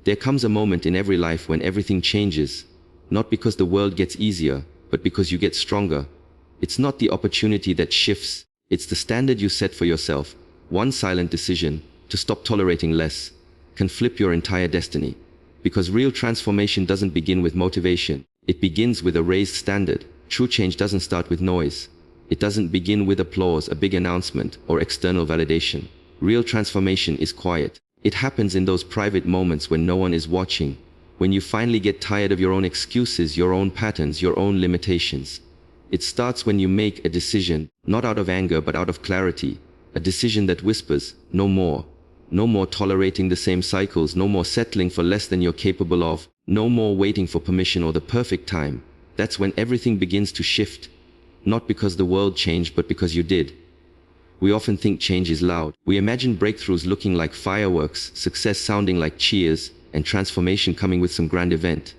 There comes a moment in every life when everything changes, not because the world gets easier, but because you get stronger. It's not the opportunity that shifts, it's the standard you set for yourself. One silent decision, to stop tolerating less, can flip your entire destiny. Because real transformation doesn't begin with motivation, it begins with a raised standard. True change doesn't start with noise. It doesn't begin with applause, a big announcement, or external validation. Real transformation is quiet. It happens in those private moments when no one is watching, when you finally get tired of your own excuses, your own patterns, your own limitations. It starts when you make a decision, not out of anger but out of clarity, a decision that whispers, no more. No more tolerating the same cycles, no more settling for less than you're capable of, no more waiting for permission or the perfect time. That's when everything begins to shift. Not because the world changed, but because you did. We often think change is loud. We imagine breakthroughs looking like fireworks, success sounding like cheers, and transformation coming with some grand event.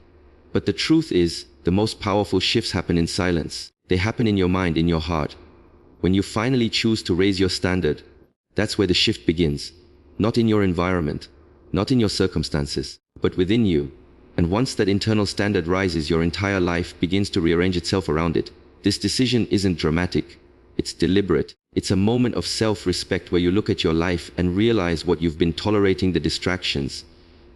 But the truth is, the most powerful shifts happen in silence. They happen in your mind, in your heart. When you finally choose to raise your standard, that's where the shift begins. Not in your environment, not in your circumstances, but within you. And once that internal standard rises, your entire life begins to rearrange itself around it. This decision isn't dramatic, it's deliberate. It's a moment of self-respect where you look at your life and realize what you've been tolerating: the distractions,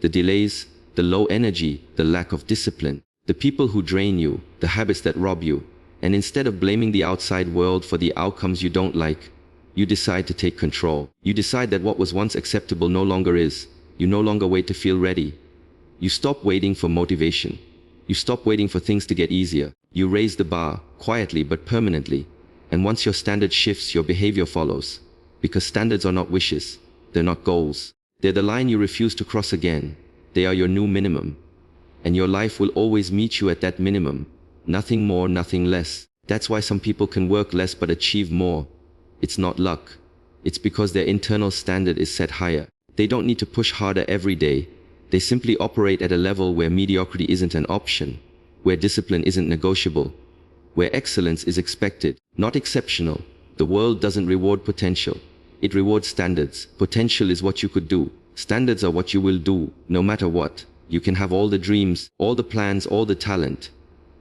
the delays, the low energy, the lack of discipline, the people who drain you, the habits that rob you. And instead of blaming the outside world for the outcomes you don't like, you decide to take control. You decide that what was once acceptable no longer is. You no longer wait to feel ready. You stop waiting for motivation. You stop waiting for things to get easier. You raise the bar, quietly but permanently. And once your standard shifts, your behavior follows. Because standards are not wishes. They're not goals. They're the line you refuse to cross again. They are your new minimum. And your life will always meet you at that minimum. Nothing more, nothing less. That's why some people can work less but achieve more. It's not luck. It's because their internal standard is set higher. They don't need to push harder every day. They simply operate at a level where mediocrity isn't an option, where discipline isn't negotiable, where excellence is expected, not exceptional. The world doesn't reward potential. It rewards standards. Potential is what you could do. Standards are what you will do, no matter what. You can have all the dreams, all the plans, all the talent.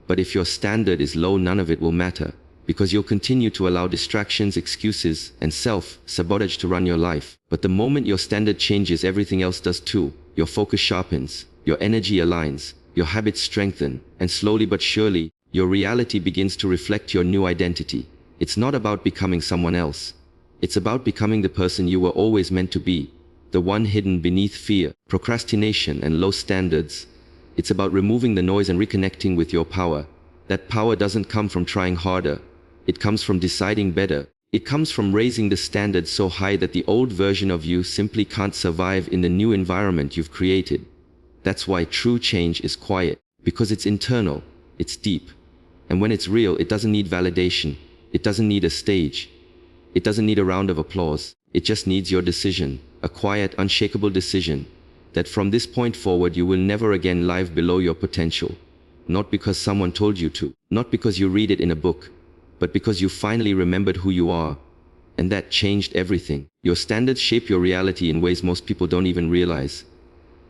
But if your standard is low, none of it will matter, because you'll continue to allow distractions, excuses, and self-sabotage to run your life. But the moment your standard changes, everything else does too. Your focus sharpens, your energy aligns, your habits strengthen, and slowly but surely, your reality begins to reflect your new identity. It's not about becoming someone else. It's about becoming the person you were always meant to be, the one hidden beneath fear, procrastination, and low standards. It's about removing the noise and reconnecting with your power. That power doesn't come from trying harder. It comes from deciding better. It comes from raising the standard so high that the old version of you simply can't survive in the new environment you've created. That's why true change is quiet, because it's internal, it's deep. And when it's real, it doesn't need validation. It doesn't need a stage. It doesn't need a round of applause. It just needs your decision, a quiet, unshakable decision, that from this point forward you will never again live below your potential. Not because someone told you to, not because you read it in a book, but because you finally remembered who you are. And that changed everything. Your standards shape your reality in ways most people don't even realize.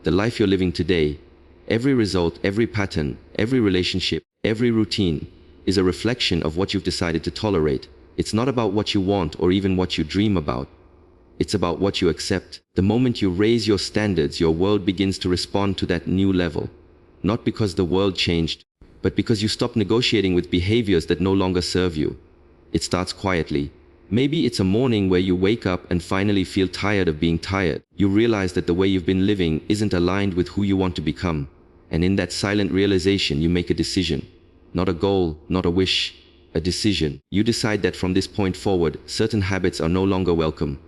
The life you're living today, every result, every pattern, every relationship, every routine, is a reflection of what you've decided to tolerate. It's not about what you want or even what you dream about. It's about what you accept. The moment you raise your standards, your world begins to respond to that new level. Not because the world changed, but because you stop negotiating with behaviors that no longer serve you. It starts quietly. Maybe it's a morning where you wake up and finally feel tired of being tired. You realize that the way you've been living isn't aligned with who you want to become. And in that silent realization, you make a decision. Not a goal, not a wish, a decision. You decide that from this point forward, certain habits are no longer welcome.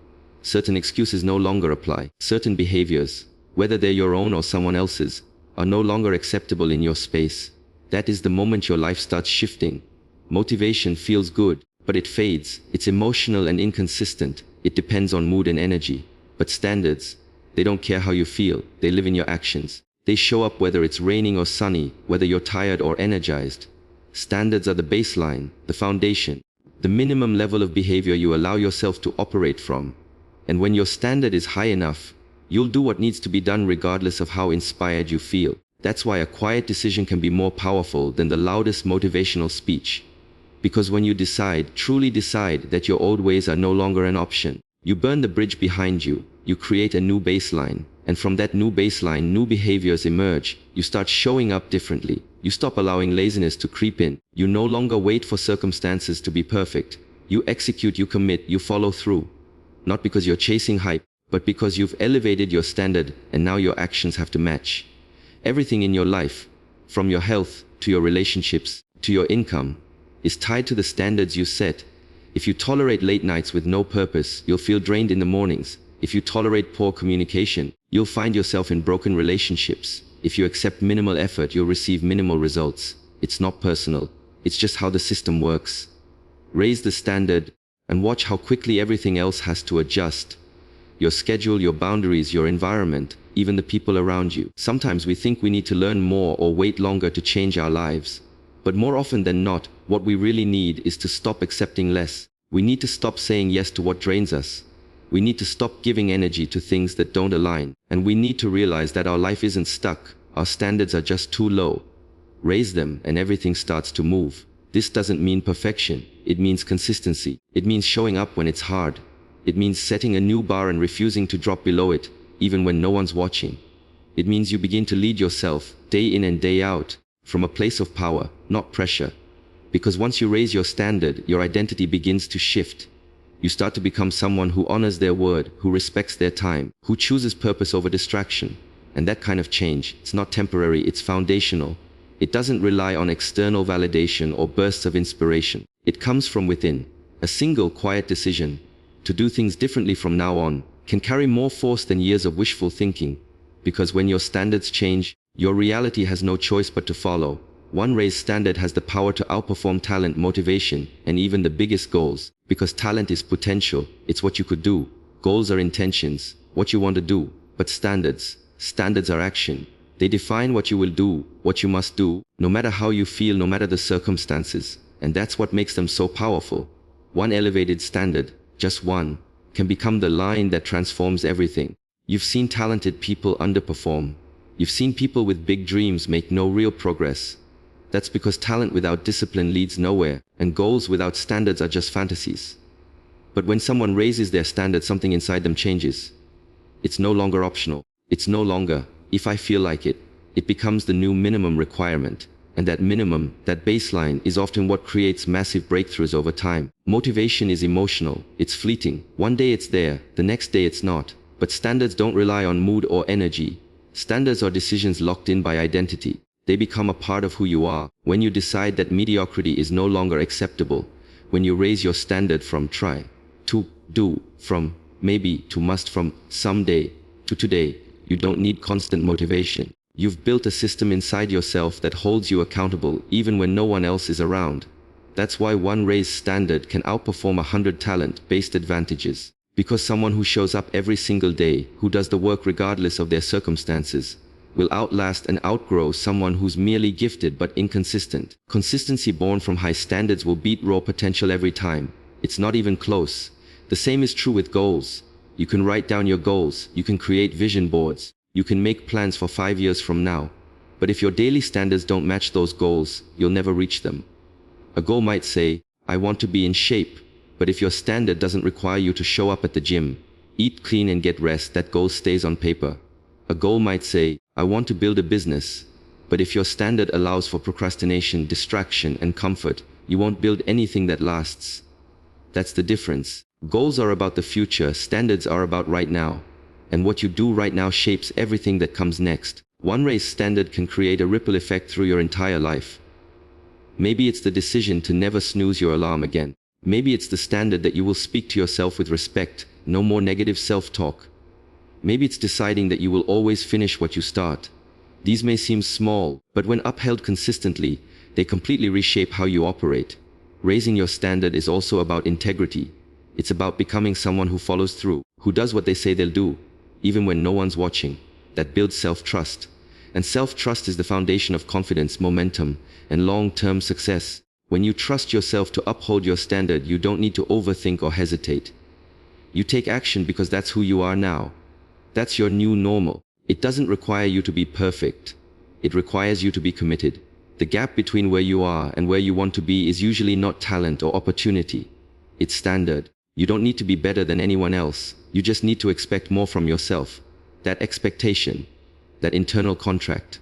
Certain excuses no longer apply. Certain behaviors, whether they're your own or someone else's, are no longer acceptable in your space. That is the moment your life starts shifting. Motivation feels good, but it fades. It's emotional and inconsistent. It depends on mood and energy. But standards, they don't care how you feel. They live in your actions. They show up whether it's raining or sunny, whether you're tired or energized. Standards are the baseline, the foundation, the minimum level of behavior you allow yourself to operate from. And when your standard is high enough, You'll do what needs to be done regardless of how inspired you feel. That's why a quiet decision can be more powerful than the loudest motivational speech. Because when you decide, truly decide, that your old ways are no longer an option, you burn the bridge behind you, you create a new baseline, and from that new baseline, new behaviors emerge. You start showing up differently. You stop allowing laziness to creep in. You no longer wait for circumstances to be perfect. You execute, you commit, you follow through. Not because you're chasing hype, but because you've elevated your standard and now your actions have to match. Everything in your life, from your health to your relationships to your income, is tied to the standards you set. If you tolerate late nights with no purpose, you'll feel drained in the mornings. If you tolerate poor communication, you'll find yourself in broken relationships. If you accept minimal effort, you'll receive minimal results. It's not personal. It's just how the system works. Raise the standard and watch how quickly everything else has to adjust. Your schedule, your boundaries, your environment, even the people around you. Sometimes we think we need to learn more or wait longer to change our lives. But more often than not, what we really need is to stop accepting less. We need to stop saying yes to what drains us. We need to stop giving energy to things that don't align. And we need to realize that our life isn't stuck. Our standards are just too low. Raise them and everything starts to move. This doesn't mean perfection. It means consistency. It means showing up when it's hard. It means setting a new bar and refusing to drop below it, even when no one's watching. It means you begin to lead yourself, day in and day out, from a place of power, not pressure. Because once you raise your standard, your identity begins to shift. You start to become someone who honors their word, who respects their time, who chooses purpose over distraction. And that kind of change, it's not temporary, it's foundational. It doesn't rely on external validation or bursts of inspiration. It comes from within. A single quiet decision to do things differently from now on can carry more force than years of wishful thinking. Because when your standards change, your reality has no choice but to follow. One raised standard has the power to outperform talent, motivation, and even the biggest goals. Because talent is potential, it's what you could do. Goals are intentions, what you want to do. But standards are action. They define what you will do, what you must do, no matter how you feel, no matter the circumstances. And that's what makes them so powerful. One elevated standard, just one, can become the line that transforms everything. You've seen talented people underperform. You've seen people with big dreams make no real progress. That's because talent without discipline leads nowhere, and goals without standards are just fantasies. But when someone raises their standards, something inside them changes. It's no longer optional. It's no longer, if I feel like it. It becomes the new minimum requirement. And that minimum, that baseline, is often what creates massive breakthroughs over time. Motivation is emotional. It's fleeting. One day it's there, the next day it's not. But standards don't rely on mood or energy. Standards are decisions locked in by identity. They become a part of who you are. When you decide that mediocrity is no longer acceptable, when you raise your standard from try to do, from maybe to must, from someday to today, you don't need constant motivation. You've built a system inside yourself that holds you accountable even when no one else is around. That's why one raised standard can outperform 100 talent-based advantages. Because someone who shows up every single day, who does the work regardless of their circumstances, will outlast and outgrow someone who's merely gifted but inconsistent. Consistency born from high standards will beat raw potential every time. It's not even close. The same is true with goals. You can write down your goals, you can create vision boards, you can make plans for 5 years from now. But if your daily standards don't match those goals, you'll never reach them. A goal might say, I want to be in shape. But if your standard doesn't require you to show up at the gym, eat clean and get rest, that goal stays on paper. A goal might say, I want to build a business. But if your standard allows for procrastination, distraction, and comfort, you won't build anything that lasts. That's the difference. Goals are about the future, standards are about right now. And what you do right now shapes everything that comes next. One raised standard can create a ripple effect through your entire life. Maybe it's the decision to never snooze your alarm again. Maybe it's the standard that you will speak to yourself with respect, no more negative self-talk. Maybe it's deciding that you will always finish what you start. These may seem small, but when upheld consistently, they completely reshape how you operate. Raising your standard is also about integrity. It's about becoming someone who follows through, who does what they say they'll do, even when no one's watching. That builds self-trust. And self-trust is the foundation of confidence, momentum, and long-term success. When you trust yourself to uphold your standard, you don't need to overthink or hesitate. You take action because that's who you are now. That's your new normal. It doesn't require you to be perfect. It requires you to be committed. The gap between where you are and where you want to be is usually not talent or opportunity. It's standard. You don't need to be better than anyone else. You just need to expect more from yourself. That expectation, that internal contract,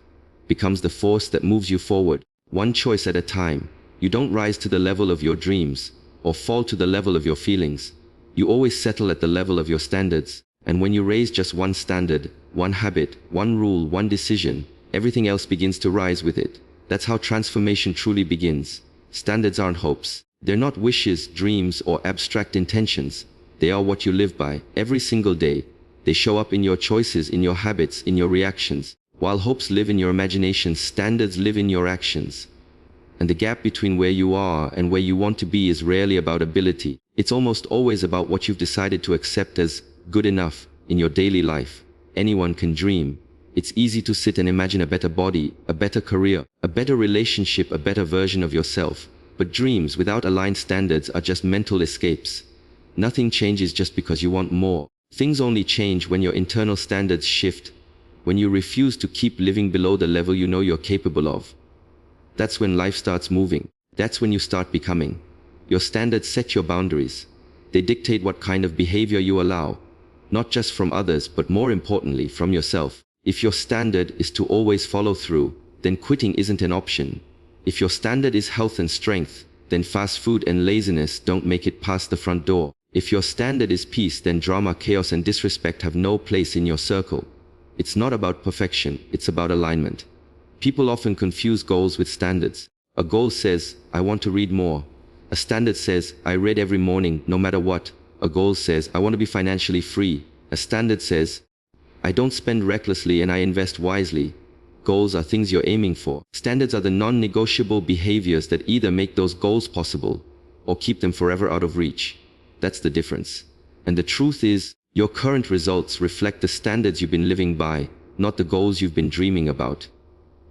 becomes the force that moves you forward, one choice at a time. You don't rise to the level of your dreams or fall to the level of your feelings. You always settle at the level of your standards. And when you raise just one standard, one habit, one rule, one decision, everything else begins to rise with it. That's how transformation truly begins. Standards aren't hopes. They're not wishes, dreams, or abstract intentions. They are what you live by every single day. They show up in your choices, in your habits, in your reactions. While hopes live in your imagination, standards live in your actions. And the gap between where you are and where you want to be is rarely about ability. It's almost always about what you've decided to accept as good enough in your daily life. Anyone can dream. It's easy to sit and imagine a better body, a better career, a better relationship, a better version of yourself. But dreams without aligned standards are just mental escapes. Nothing changes just because you want more. Things only change when your internal standards shift, when you refuse to keep living below the level you know you're capable of. That's when life starts moving. That's when you start becoming. Your standards set your boundaries. They dictate what kind of behavior you allow, not just from others, but more importantly, from yourself. If your standard is to always follow through, then quitting isn't an option. If your standard is health and strength, then fast food and laziness don't make it past the front door. If your standard is peace, then drama, chaos, and disrespect have no place in your circle. It's not about perfection, it's about alignment. People often confuse goals with standards. A goal says, I want to read more. A standard says, I read every morning, no matter what. A goal says, I want to be financially free. A standard says, I don't spend recklessly and I invest wisely. Goals are things you're aiming for. Standards are the non-negotiable behaviors that either make those goals possible or keep them forever out of reach. That's the difference. And the truth is, your current results reflect the standards you've been living by, not the goals you've been dreaming about.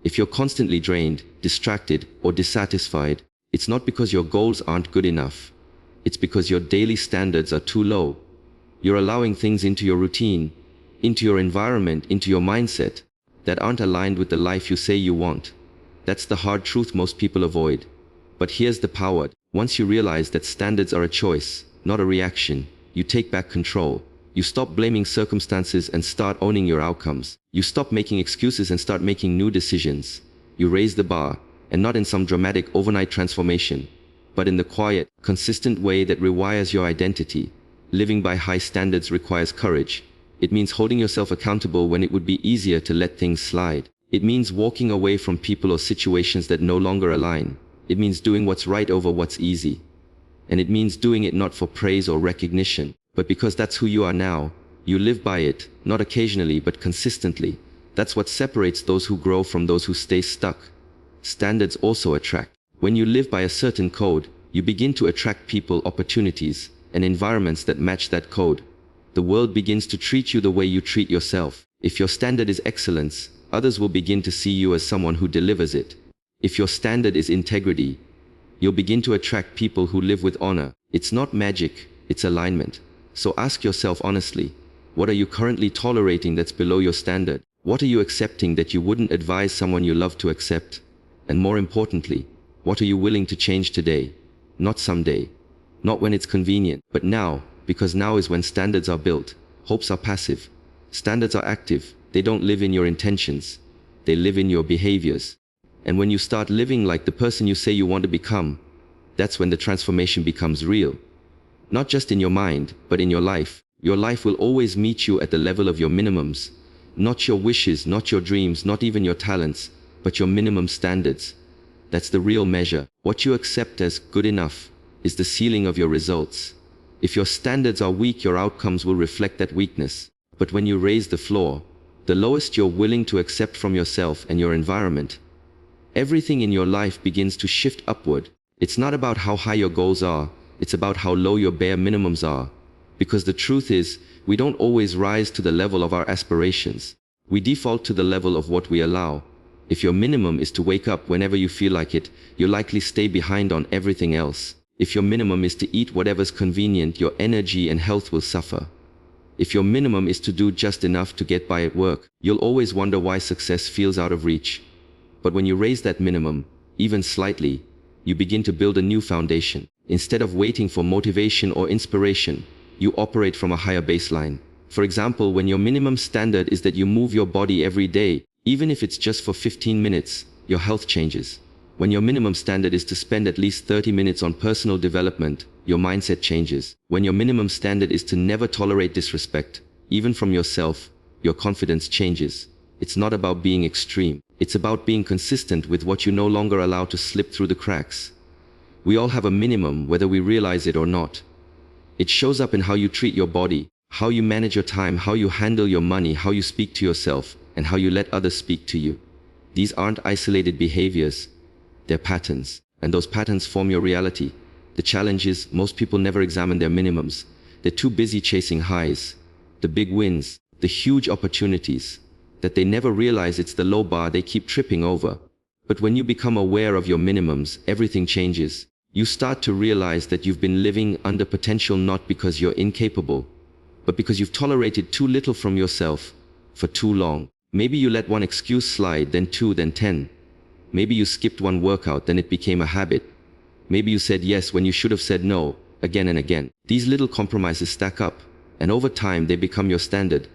If you're constantly drained, distracted, or dissatisfied, it's not because your goals aren't good enough. It's because your daily standards are too low. You're allowing things into your routine, into your environment, into your mindset that aren't aligned with the life you say you want. That's the hard truth most people avoid. But here's the power. Once you realize that standards are a choice, not a reaction, you take back control. You stop blaming circumstances and start owning your outcomes. You stop making excuses and start making new decisions. You raise the bar, and not in some dramatic overnight transformation, but in the quiet, consistent way that rewires your identity. Living by high standards requires courage. It means holding yourself accountable when it would be easier to let things slide. It means walking away from people or situations that no longer align. It means doing what's right over what's easy. And it means doing it not for praise or recognition, but because that's who you are now. You live by it, not occasionally, but consistently. That's what separates those who grow from those who stay stuck. Standards also attract. When you live by a certain code, you begin to attract people, opportunities, and environments that match that code. The world begins to treat you the way you treat yourself. If your standard is excellence, others will begin to see you as someone who delivers it. If your standard is integrity, you'll begin to attract people who live with honor. It's not magic, it's alignment. So ask yourself honestly, what are you currently tolerating that's below your standard? What are you accepting that you wouldn't advise someone you love to accept? And more importantly, what are you willing to change today? Not someday. Not when it's convenient, but now, because now is when standards are built. Hopes are passive. Standards are active. They don't live in your intentions. They live in your behaviors. And when you start living like the person you say you want to become, that's when the transformation becomes real. Not just in your mind, but in your life. Your life will always meet you at the level of your minimums. Not your wishes, not your dreams, not even your talents, but your minimum standards. That's the real measure. What you accept as good enough is the ceiling of your results. If your standards are weak, your outcomes will reflect that weakness. But when you raise the floor, the lowest you're willing to accept from yourself and your environment, everything in your life begins to shift upward. It's not about how high your goals are, it's about how low your bare minimums are. Because the truth is, we don't always rise to the level of our aspirations. We default to the level of what we allow. If your minimum is to wake up whenever you feel like it, you'll likely stay behind on everything else. If your minimum is to eat whatever's convenient, your energy and health will suffer. If your minimum is to do just enough to get by at work, you'll always wonder why success feels out of reach. But when you raise that minimum, even slightly, you begin to build a new foundation. Instead of waiting for motivation or inspiration, you operate from a higher baseline. For example, when your minimum standard is that you move your body every day, even if it's just for 15 minutes, your health changes. When your minimum standard is to spend at least 30 minutes on personal development, your mindset changes. When your minimum standard is to never tolerate disrespect, even from yourself, your confidence changes. It's not about being extreme. It's about being consistent with what you no longer allow to slip through the cracks. We all have a minimum, whether we realize it or not. It shows up in how you treat your body, how you manage your time, how you handle your money, how you speak to yourself, and how you let others speak to you. These aren't isolated behaviors, they're patterns, and those patterns form your reality. The challenge is, most people never examine their minimums. They're too busy chasing highs, the big wins, the huge opportunities, that they never realize it's the low bar they keep tripping over. But when you become aware of your minimums, everything changes. You start to realize that you've been living under potential not because you're incapable, but because you've tolerated too little from yourself for too long. Maybe you let one excuse slide, then two, then 10. Maybe you skipped one workout, then it became a habit. Maybe you said yes when you should have said no, again and again. These little compromises stack up, and over time they become your standard.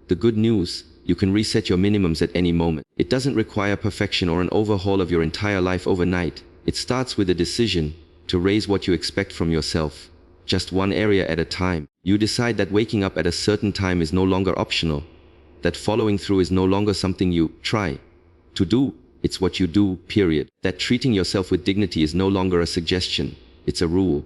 The good news, you can reset your minimums at any moment. It doesn't require perfection or an overhaul of your entire life overnight. It starts with a decision to raise what you expect from yourself, just one area at a time. You decide that waking up at a certain time is no longer optional, that following through is no longer something you try to do, it's what you do, period. That treating yourself with dignity is no longer a suggestion, it's a rule.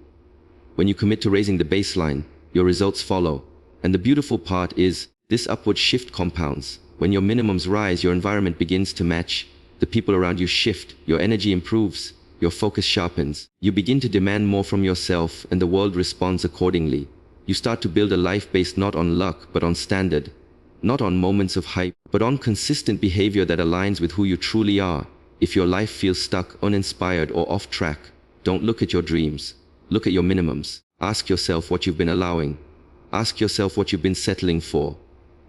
When you commit to raising the baseline, your results follow. And the beautiful part is, this upward shift compounds. When your minimums rise, your environment begins to match. The people around you shift, your energy improves, your focus sharpens. You begin to demand more from yourself, and the world responds accordingly. You start to build a life based not on luck, but on standard. Not on moments of hype, but on consistent behavior that aligns with who you truly are. If your life feels stuck, uninspired, or off track, don't look at your dreams. Look at your minimums. Ask yourself what you've been allowing. Ask yourself what you've been settling for.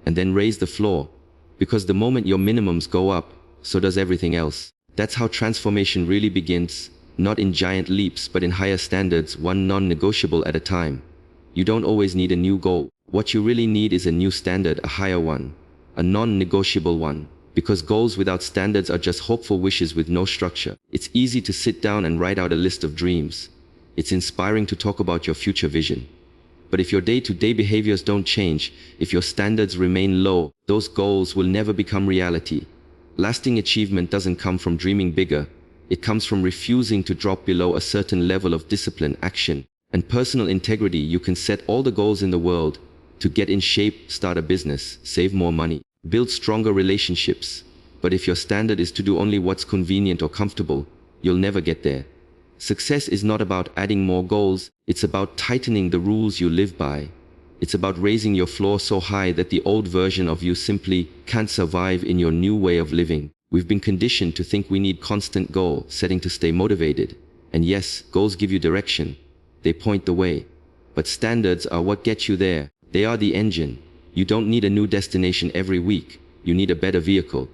And then raise the floor. Because the moment your minimums go up, so does everything else. That's how transformation really begins, not in giant leaps, but in higher standards, one non-negotiable at a time. You don't always need a new goal. What you really need is a new standard, a higher one, a non-negotiable one. Because goals without standards are just hopeful wishes with no structure. It's easy to sit down and write out a list of dreams. It's inspiring to talk about your future vision. But if your day-to-day behaviors don't change, if your standards remain low, those goals will never become reality. Lasting achievement doesn't come from dreaming bigger. It comes from refusing to drop below a certain level of discipline, action, and personal integrity. You can set all the goals in the world to get in shape, start a business, save more money, build stronger relationships. But if your standard is to do only what's convenient or comfortable, you'll never get there. Success is not about adding more goals, it's about tightening the rules you live by. It's about raising your floor so high that the old version of you simply can't survive in your new way of living. We've been conditioned to think we need constant goal setting to stay motivated. And yes, goals give you direction. They point the way. But standards are what get you there. They are the engine. You don't need a new destination every week. You need a better vehicle.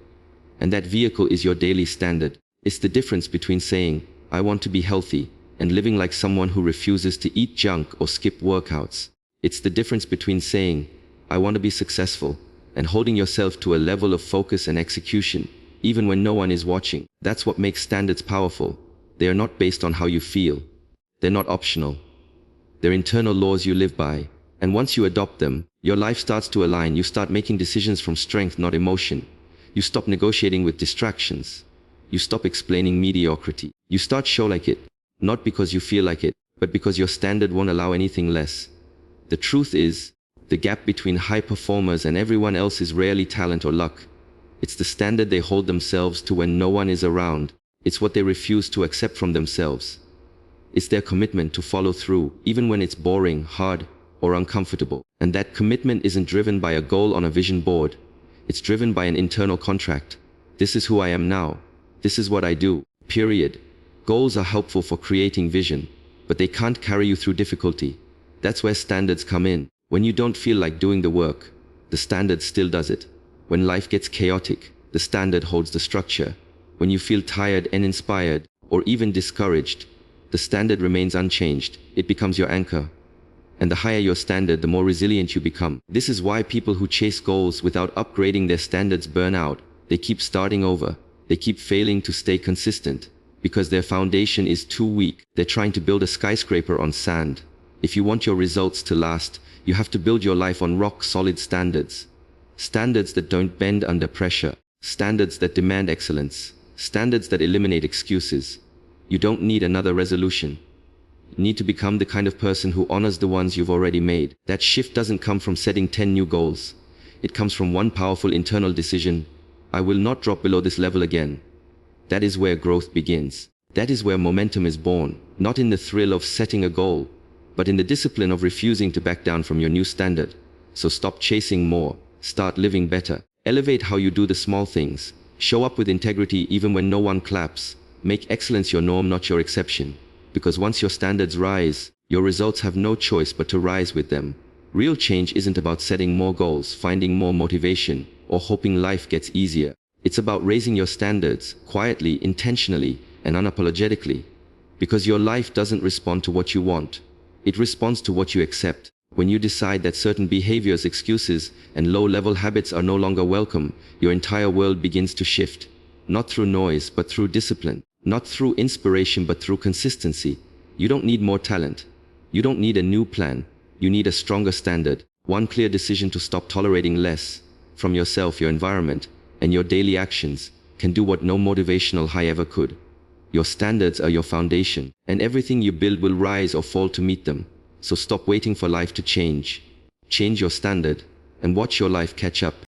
And that vehicle is your daily standard. It's the difference between saying, I want to be healthy, and living like someone who refuses to eat junk or skip workouts. It's the difference between saying, I want to be successful, and holding yourself to a level of focus and execution, even when no one is watching. That's what makes standards powerful. They are not based on how you feel. They're not optional. They're internal laws you live by. And once you adopt them, your life starts to align. You start making decisions from strength, not emotion. You stop negotiating with distractions. You stop explaining mediocrity. You start show like it, not because you feel like it, but because your standard won't allow anything less. The truth is, the gap between high performers and everyone else is rarely talent or luck. It's the standard they hold themselves to when no one is around. It's what they refuse to accept from themselves. It's their commitment to follow through, even when it's boring, hard, or uncomfortable. And that commitment isn't driven by a goal on a vision board. It's driven by an internal contract. This is who I am now. This is what I do, period. Goals are helpful for creating vision, but they can't carry you through difficulty. That's where standards come in. When you don't feel like doing the work, the standard still does it. When life gets chaotic, the standard holds the structure. When you feel tired and inspired, or even discouraged, the standard remains unchanged. It becomes your anchor. And the higher your standard, the more resilient you become. This is why people who chase goals without upgrading their standards burn out. They keep starting over. They keep failing to stay consistent. Because their foundation is too weak. They're trying to build a skyscraper on sand. If you want your results to last, you have to build your life on rock-solid standards. Standards that don't bend under pressure. Standards that demand excellence. Standards that eliminate excuses. You don't need another resolution. You need to become the kind of person who honors the ones you've already made. That shift doesn't come from setting 10 new goals. It comes from one powerful internal decision. I will not drop below this level again. That is where growth begins. That is where momentum is born. Not in the thrill of setting a goal, but in the discipline of refusing to back down from your new standard. So stop chasing more. Start living better. Elevate how you do the small things. Show up with integrity even when no one claps. Make excellence your norm, not your exception. Because once your standards rise, your results have no choice but to rise with them. Real change isn't about setting more goals, finding more motivation, or hoping life gets easier. It's about raising your standards, quietly, intentionally, and unapologetically. Because your life doesn't respond to what you want. It responds to what you accept. When you decide that certain behaviors, excuses, and low-level habits are no longer welcome, your entire world begins to shift. Not through noise, but through discipline. Not through inspiration, but through consistency. You don't need more talent. You don't need a new plan. You need a stronger standard. One clear decision to stop tolerating less. From yourself, your environment, and your daily actions can do what no motivational high ever could. Your standards are your foundation, and everything you build will rise or fall to meet them. So stop waiting for life to change. Change your standard, and watch your life catch up.